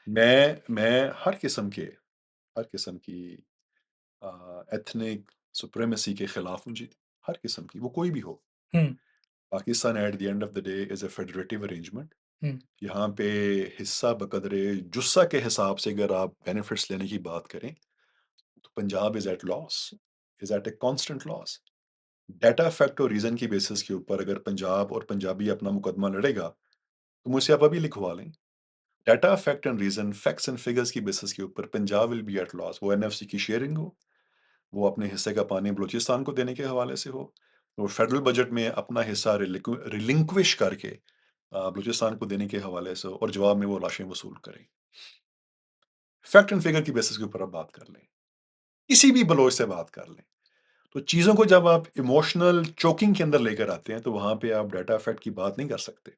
मैं हर किस्म की एथनिक सुप्रीमेसी के खिलाफ हूँ जी, हर किस्म की, वो कोई भी हो। हुँ, Pakistan at the end of the day is a federative arrangement. हुँ, यहाँ पे हिस्सा बकदरे जुस्सा के हिसाब से अगर आप बेनिफिट्स लेने की बात करें, तो Punjab is at loss, is at a constant loss. Data, fact और रीज़न की बेसिस के ऊपर अगर पंजाब और पंजाबी अपना मुकदमा लड़ेगा, तो मुझसे आप अभी लिखवा लें। Data, fact and reason, facts and figures की बेसिस के ऊपर Punjab will be at loss. वो एनएफसी की शेयरिंग हो, वो अपने हिस्से का पानी बलूचिस्तान को देने के हवाले से हो, वो फेडरल बजट में अपना हिस्सा रिलिंक्विश करके बलूचिस्तान को देने के हवाले से हो और जवाब में वो लाशें वसूल करें। फैक्ट एंड फिगर की बेसिस के ऊपर आप बात कर लें, किसी भी बलोच से बात कर लें। तो चीज़ों को जब आप इमोशनल चोकिंग के अंदर लेकर आते हैं, तो वहाँ पे आप डाटा फैक्ट की बात नहीं कर सकते।